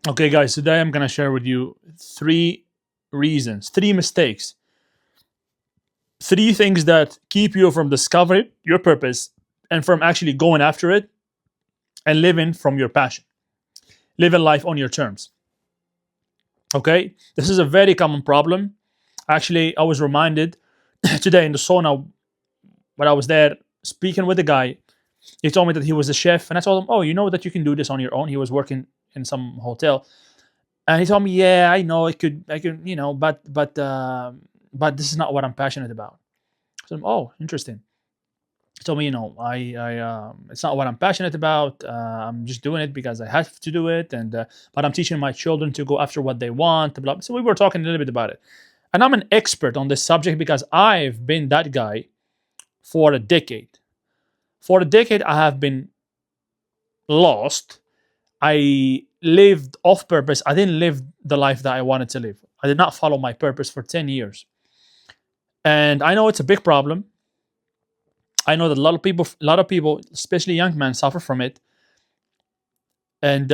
Okay, guys, today I'm gonna share with you three reasons, three mistakes, three things that keep you from discovering your purpose and from actually going after it and living from your passion, living life on your terms. Okay, this is a very common problem. Actually, I was reminded today in the sauna when I was there speaking with the guy. He told me that he was a chef, and I told him, "Oh, you know that you can do this on your own." He was working in some hotel, and he told me, "Yeah, I know I could, but this is not what I'm passionate about." So, oh, interesting. He told me, it's not what I'm passionate about. I'm just doing it because I have to do it, and but I'm teaching my children to go after what they want. Blah. So we were talking a little bit about it, and I'm an expert on this subject because I've been that guy for a decade. For a decade, I have been lost. I lived off purpose. I didn't live the life that I wanted to live. I did not follow my purpose for 10 years. And I know it's a big problem. I know that a lot of people, especially young men, suffer from it. And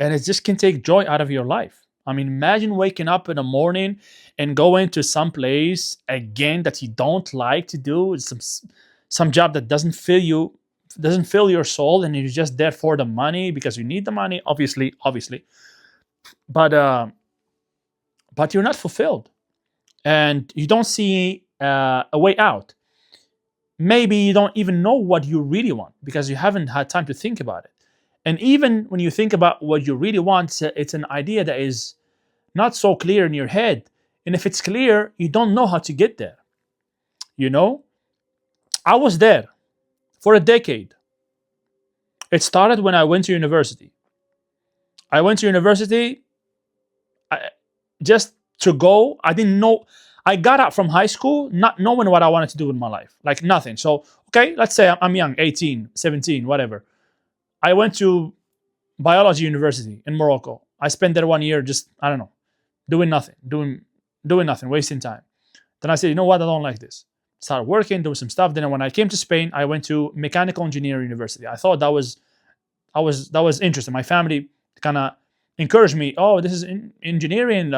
it just can take joy out of your life. I mean, imagine waking up in the morning and going to some place again that you don't like to do, some job that doesn't fill your soul, and you're just there for the money because you need the money, obviously, but but you're not fulfilled and you don't see a way out. Maybe you don't even know what you really want because you haven't had time to think about it. And even when you think about what you really want, it's an idea that is not so clear in your head. And if it's clear, you don't know how to get there. You know, I was there for a decade. It started when I went to university. I went to university I, just to go. I didn't know. I got out from high school not knowing what I wanted to do in my life, like nothing. So, okay, let's say I'm young, 18, 17, whatever. I went to biology university in Morocco. I spent there 1 year just, I don't know, doing nothing, doing nothing, wasting time. Then I said, you know what, I don't like this. Started working, doing some stuff. Then when I came to Spain, I went to mechanical engineering university. I thought that was interesting. My family kind of encouraged me. Oh, this is engineering.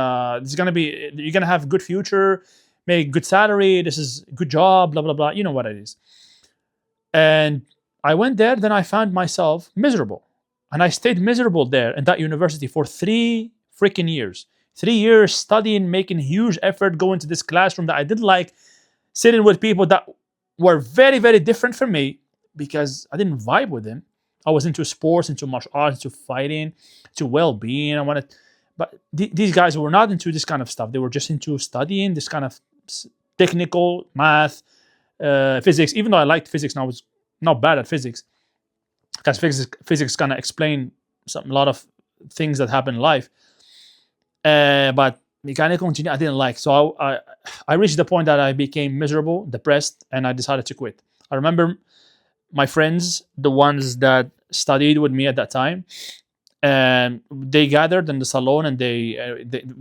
This is gonna be you're gonna have a good future, make good salary. This is a good job. Blah blah blah. You know what it is. And I went there. Then I found myself miserable, and I stayed miserable there in that university for 3 freaking years. 3 years studying, making huge effort, going to this classroom that I didn't like, sitting with people that were very very different from me because I didn't vibe with them. I was into sports, into martial arts, into fighting, to well-being. I wanted, but these guys were not into this kind of stuff. They were just into studying this kind of technical math, physics. Even though I liked physics, and I was not bad at physics, because physics kind of explain a lot of things that happen in life. But mechanical engineering I didn't like. So I reached the point that I became miserable, depressed, and I decided to quit. I remember my friends, the ones that studied with me at that time, and they gathered in the salon, and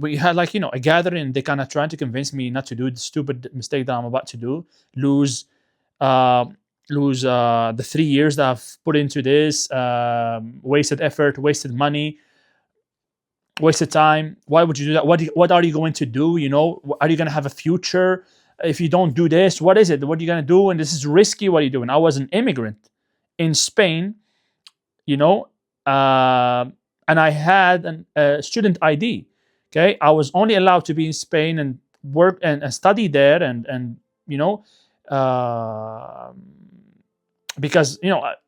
we had, like, a gathering, and they kind of trying to convince me not to do the stupid mistake that I'm about to do, lose uh, the 3 years that I've put into this, wasted effort, wasted money, wasted time. Why would you do that? What are you going to do? Are you going to have a future if you don't do this? What is it? What are you going to do? And this is risky. What are you doing? I was an immigrant in Spain, you know, uh, and I had a student ID. Okay, I was only allowed to be in Spain and work and study there, and you know, uh, because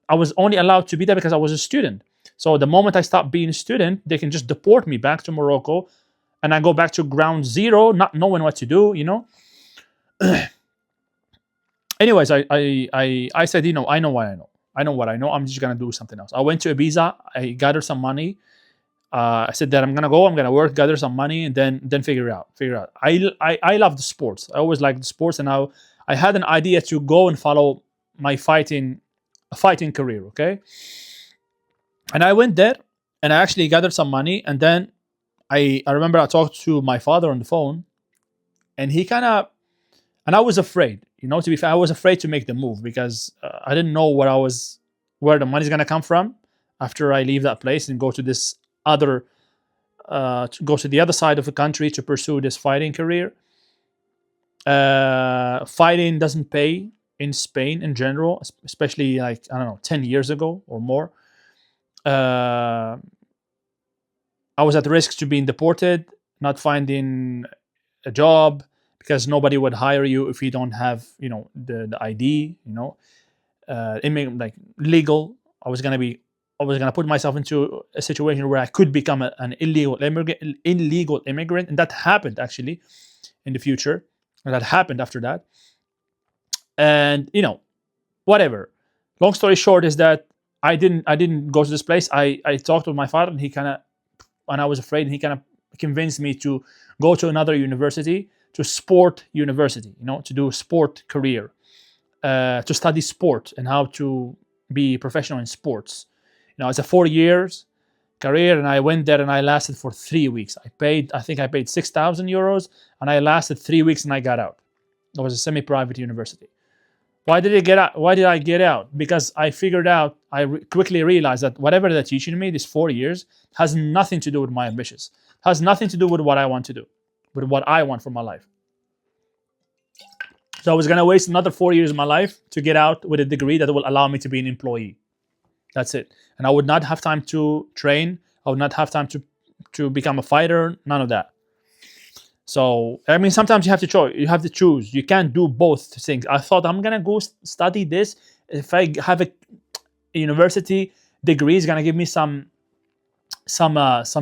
I was only allowed to be there because I was a student. So the moment I stopped being a student, they can just deport me back to Morocco, and I go back to ground zero, not knowing what to do. Anyways, I said, I know what I know. I know what I know. I'm just gonna do something else. I went to Ibiza. I gathered some money. I said that I'm gonna go. I'm gonna work, gather some money, and then figure it out. I love the sports. I always liked the sports, and I had an idea to go and follow my fighting career. Okay, and I went there, and I actually gathered some money, and then I remember I talked to my father on the phone, and he kind of, and I was afraid. To be fair, I was afraid to make the move because I didn't know where the money's gonna come from after I leave that place and go to this other to go to the other side of the country to pursue this fighting career. Fighting doesn't pay in Spain in general, especially like, I don't know, 10 years ago or more. Uh, I was at risk to being deported, not finding a job because nobody would hire you if you don't have, the ID, like legal. I was gonna put myself into a situation where I could become an illegal immigrant, and that happened actually in the future, and that happened after that. And whatever. Long story short is that I didn't go to this place. I talked with my father, and he kind of, and I was afraid, and he kind of convinced me to go to another university, to sport university, to do a sport career, to study sport and how to be professional in sports. It's a 4 years career, and I went there and I lasted for 3 weeks. I think I paid €6,000, and I lasted 3 weeks and I got out. It was a semi-private university. Why did I get out? Why did I get out? Because I figured out, quickly realized that whatever they're teaching me, these 4 years, has nothing to do with my ambitions, has nothing to do with what I want to do, with what I want for my life. So I was going to waste another 4 years of my life to get out with a degree that will allow me to be an employee. That's it. And I would not have time to train. I would not have time to become a fighter. None of that. So, I mean, sometimes you have to choose. You can't do both things. I thought, I'm going to go study this. If I have a university degree, it's going to give me some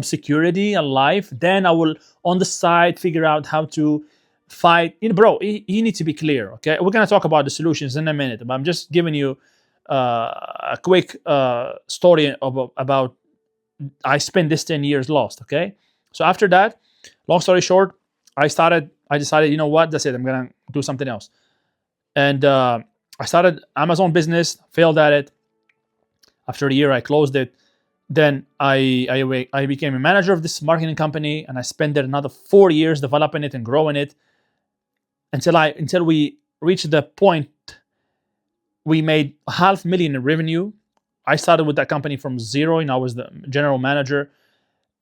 security in life. Then I will, on the side, figure out how to fight. Bro, you need to be clear, okay? We're going to talk about the solutions in a minute, but I'm just giving you a quick story about I spent this 10 years lost, okay? So after that, long story short, I decided, you know what, that's it, I'm gonna do something else. And I started Amazon business, failed at it. After a year, I closed it. Then I became a manager of this marketing company, and I spent there another 4 years developing it and growing it until we reached the point we made $500,000 in revenue. I started with that company from zero, and I was the general manager.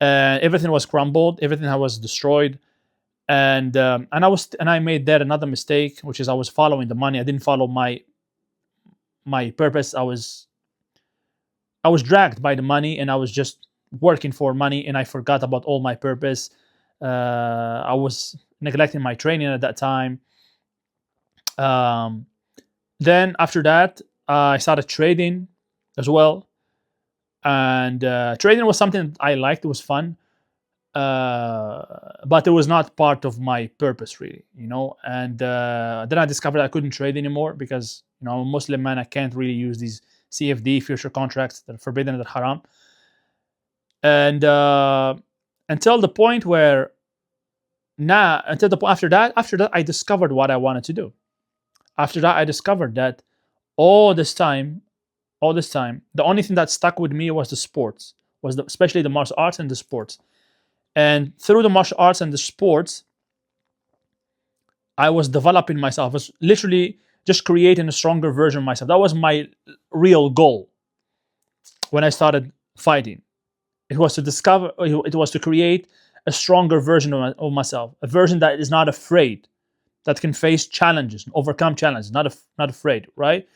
Everything was crumbled, everything was destroyed, and I made there another mistake, which is I was following the money. I didn't follow my purpose. I was dragged by the money, and I was just working for money, and I forgot about all my purpose. I was neglecting my training at that time. Then after that, I started trading as well, and trading was something I liked. It was fun, but it was not part of my purpose, really. And then I discovered I couldn't trade anymore because I'm a Muslim man. I can't really use these CFD, future contracts, that are forbidden, that are haram. And until the point where after that, I discovered what I wanted to do. After that, I discovered that all this time, the only thing that stuck with me was the sports, especially the martial arts and the sports. And through the martial arts and the sports, I was developing myself. I was literally just creating a stronger version of myself. That was my real goal when I started fighting. It was to create a stronger version of myself, a version that is not afraid, that can face challenges, overcome challenges, not afraid, right?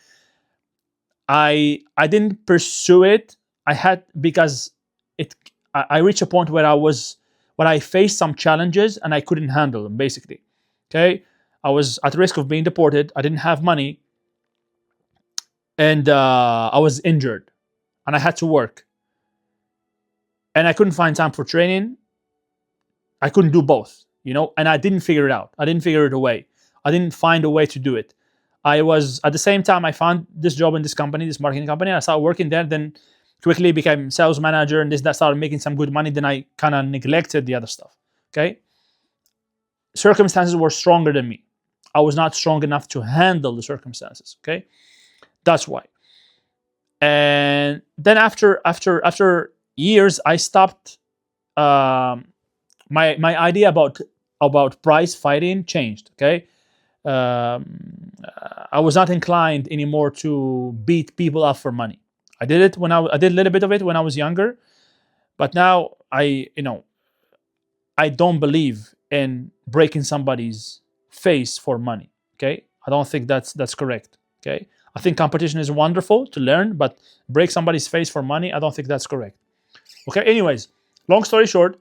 I didn't pursue it. Because I reached a point where I faced some challenges and I couldn't handle them, basically. Okay, I was at risk of being deported. I didn't have money, and I was injured, and I had to work, and I couldn't find time for training. I couldn't do both, and I didn't figure it out. I didn't figure it a way. I didn't find a way to do it. I was, at the same time, I found this job in this company, this marketing company. I started working there, then quickly became sales manager, and that started making some good money. Then I kind of neglected the other stuff. Okay. Circumstances were stronger than me. I was not strong enough to handle the circumstances. Okay. That's why. And then after years, I stopped. My idea about prize fighting changed. Okay. I was not inclined anymore to beat people up for money. I did a little bit of it when I was younger, but now I you know I don't believe in breaking somebody's face for money. Okay, I don't think that's correct. Okay, I think competition is wonderful to learn, but break somebody's face for money, I don't think that's correct. Okay, anyways, long story short,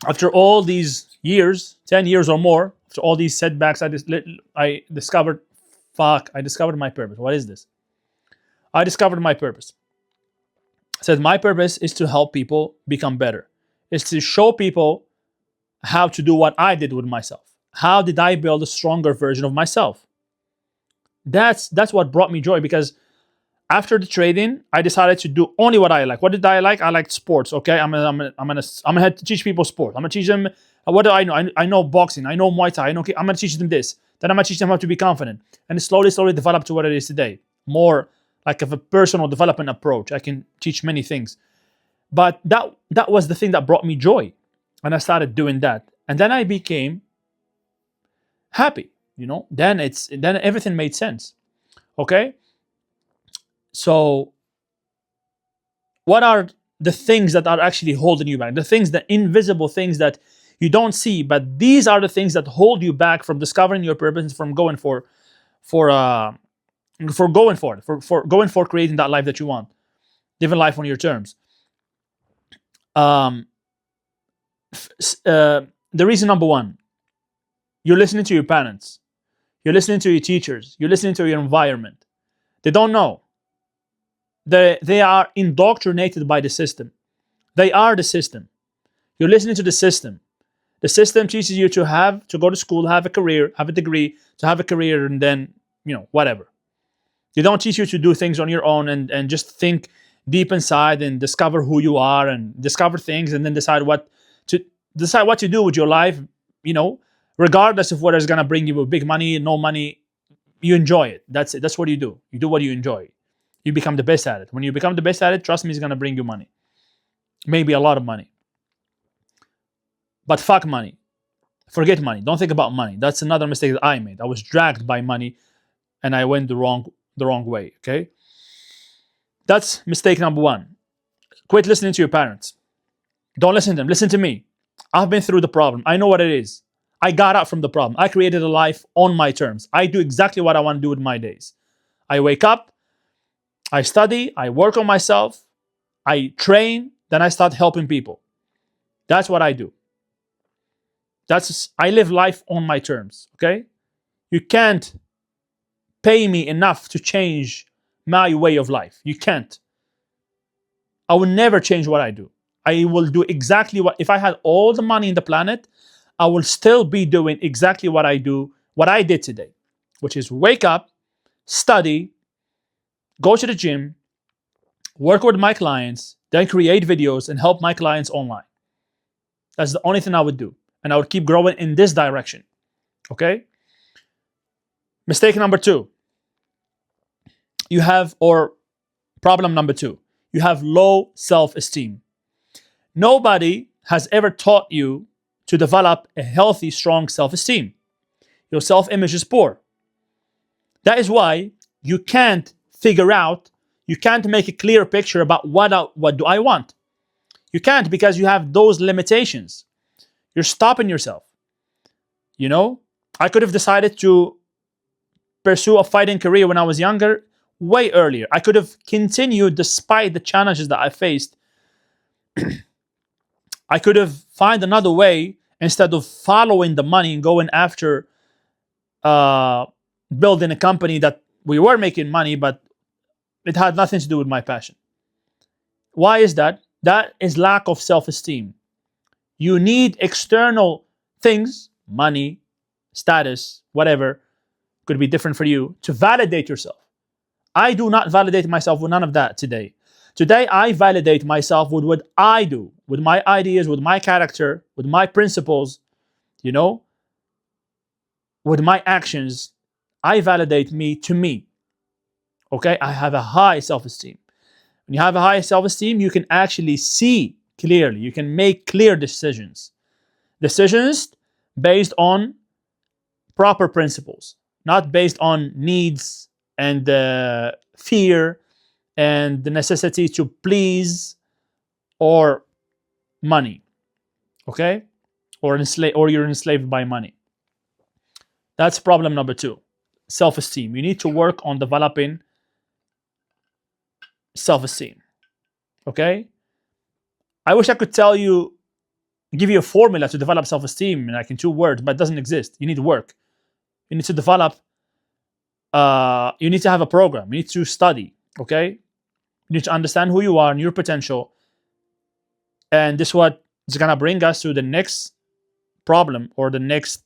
after all these years, 10 years or more, after all these setbacks, I discovered, I discovered my purpose. What is this? I discovered my purpose. I said my purpose is to help people become better. It's to show people how to do what I did with myself. How did I build a stronger version of myself? That's what brought me joy, because after the trading, I decided to do only what I like. What did I like? I liked sports. Okay, I'm gonna teach people sport. I'm gonna teach them what do I know. I know boxing. I know Muay Thai. I'm gonna teach them this. Then I'm gonna teach them how to be confident, and it slowly developed to what it is today. More like of a personal development approach. I can teach many things, but that was the thing that brought me joy, and I started doing that, and then I became happy. Then everything made sense. Okay, so what are the things that are actually holding you back? The things, the invisible things that you don't see, but these are the things that hold you back from discovering your purpose, from going for uh for going for it, for going for creating that life that you want, living life on your terms. Um, the reason number one, you're listening to your parents, you're listening to your teachers, you're listening to your environment. They don't know. They are indoctrinated by the system. They are the system. You're listening to the system. The system teaches you to go to school, have a career, have a degree, to have a career, and then, whatever. They don't teach you to do things on your own and just think deep inside and discover who you are and discover things and then decide what to do with your life, regardless of whether it's gonna bring you big money, no money. You enjoy it. That's it. That's what you do. You do what you enjoy. You become the best at it. When you become the best at it, trust me, it's gonna bring you money. Maybe a lot of money. But fuck money. Forget money. Don't think about money. That's another mistake that I made. I was dragged by money and I went the wrong way. Okay? That's mistake number one. Quit listening to your parents. Don't listen to them. Listen to me. I've been through the problem. I know what it is. I got out from the problem. I created a life on my terms. I do exactly what I want to do with my days. I wake up, I study, I work on myself, I train, then I start helping people. That's what I do. I live life on my terms, okay? You can't pay me enough to change my way of life. You can't. I will never change what I do. I will do exactly if I had all the money in the planet, I will still be doing exactly what I did today, which is wake up, study, go to the gym, work with my clients, then create videos and help my clients online. That's the only thing I would do. And I would keep growing in this direction. Okay? Mistake number two. Problem number two. You have low self-esteem. Nobody has ever taught you to develop a healthy, strong self-esteem. Your self-image is poor. That is why you can't make a clear picture about what do I want. You can't, because you have those limitations. You're stopping yourself. I could have decided to pursue a fighting career when I was younger, way earlier. I could have continued despite the challenges that I faced. I could have found another way instead of following the money and going after building a company that we were making money, but it had nothing to do with my passion. Why is that? That is lack of self-esteem. You need external things, money, status, whatever, could be different for you, to validate yourself. I do not validate myself with none of that today. Today, I validate myself with what I do, with my ideas, with my character, with my principles, with my actions. I validate me to me. Okay? I have a high self-esteem. When you have a high self-esteem, you can actually see clearly. You can make clear decisions. Decisions based on proper principles, not based on needs and fear and the necessity to please or money, okay? Or you're enslaved by money. That's problem number 2. Self-esteem. You need to work on developing self-esteem, okay? I wish I could give you a formula to develop self-esteem like in 2 words, but it doesn't exist. You need work. You need to develop, you need to have a program. You need to study, okay? You need to understand who you are and your potential. And this is what is going to bring us to the next problem or the next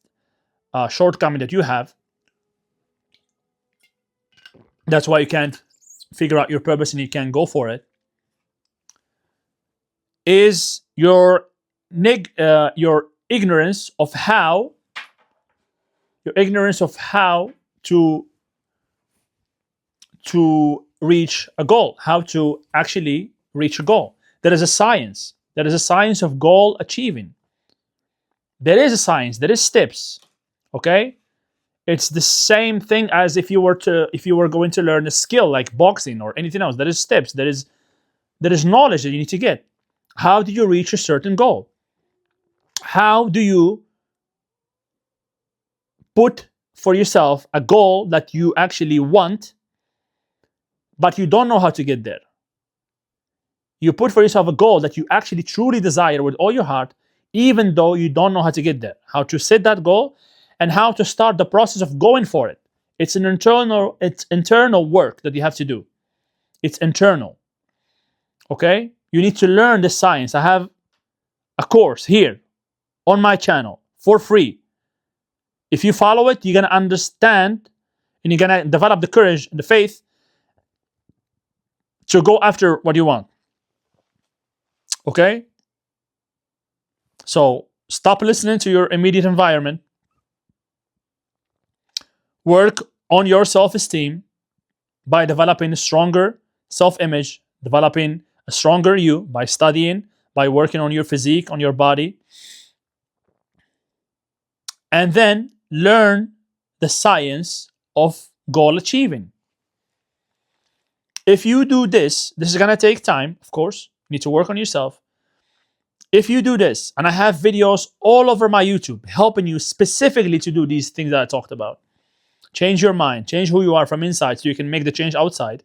shortcoming that you have. That's why you can't figure out your purpose and you can't go for it. Is your ignorance of how to reach a goal, how to actually reach a goal. There is a science. There is a science of goal achieving. There is a science. There is steps. Okay, it's the same thing as if you were going to learn a skill like boxing or anything else. There is steps. There is knowledge that you need to get. How do you reach a certain goal? How do you put for yourself a goal that you actually want, but you don't know how to get there? You put for yourself a goal that you actually truly desire with all your heart, even though you don't know how to get there. How to set that goal and how to start the process of going for it. It's internal work that you have to do. It's internal. Okay? You need to learn the science. I have a course here on my channel for free. If you follow it, you're going to understand and you're going to develop the courage and the faith to go after what you want. Okay? So stop listening to your immediate environment. Work on your self-esteem by developing a stronger self-image, developing a stronger you by studying, by working on your physique, on your body. And then learn the science of goal achieving. If you do this is going to take time, of course. You need to work on yourself. If you do this, and I have videos all over my YouTube helping you specifically to do these things that I talked about. Change your mind, change who you are from inside so you can make the change outside.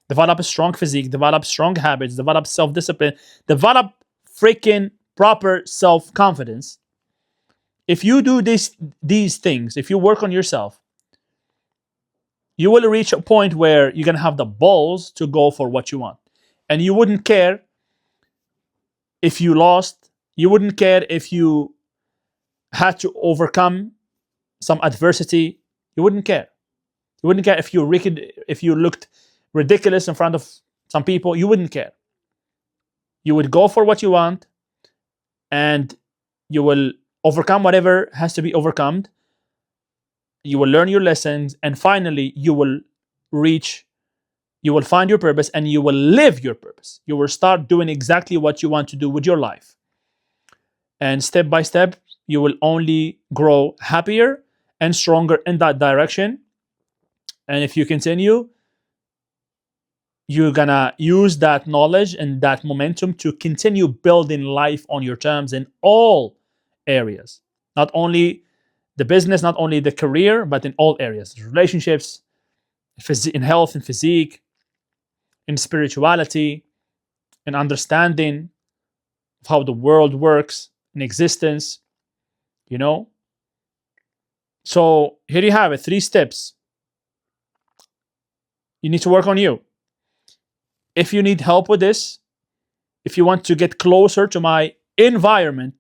Develop a strong physique, develop strong habits, develop self-discipline, develop freaking proper self-confidence. If you do these things, if you work on yourself, you will reach a point where you're going to have the balls to go for what you want. And you wouldn't care if you lost. You wouldn't care if you had to overcome some adversity. You wouldn't care. You wouldn't care if you looked ridiculous in front of some people. You wouldn't care. You would go for what you want, and you will overcome whatever has to be overcome. You will learn your lessons, and finally you will find your purpose and you will live your purpose. You will start doing exactly what you want to do with your life. And step by step, you will only grow happier and stronger in that direction. And if you continue, you're gonna use that knowledge and that momentum to continue building life on your terms in all areas. Not only the business, not only the career, but in all areas. Relationships, in health and physique, in spirituality, in understanding of how the world works, in existence, you know? So here you have it, 3 steps. You need to work on you. If you need help with this, if you want to get closer to my environment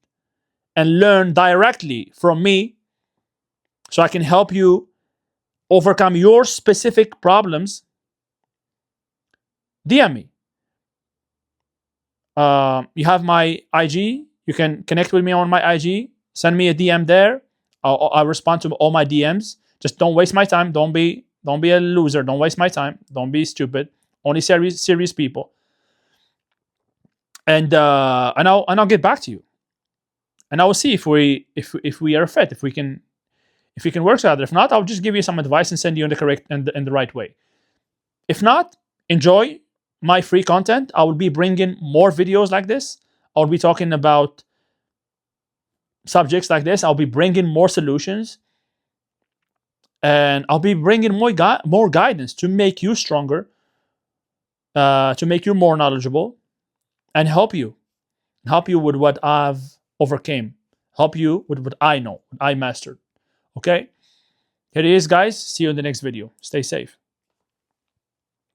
and learn directly from me so I can help you overcome your specific problems, DM me. You have my IG. You can connect with me on my IG. Send me a DM there. I'll respond to all my DMs. Just don't waste my time. Don't be a loser. Don't waste my time. Don't be stupid. Only serious people. And I'll get back to you. And I will see if we are a fit. If we can work together. If not, I'll just give you some advice and send you in the correct and the right way. If not, enjoy my free content, I will be bringing more videos like this. I'll be talking about subjects like this. I'll be bringing more solutions, and I'll be bringing more guidance to make you stronger, to make you more knowledgeable, and help you with what I've overcame, help you with what I know, what I mastered. Okay, here it is, guys. See you in the next video. Stay safe.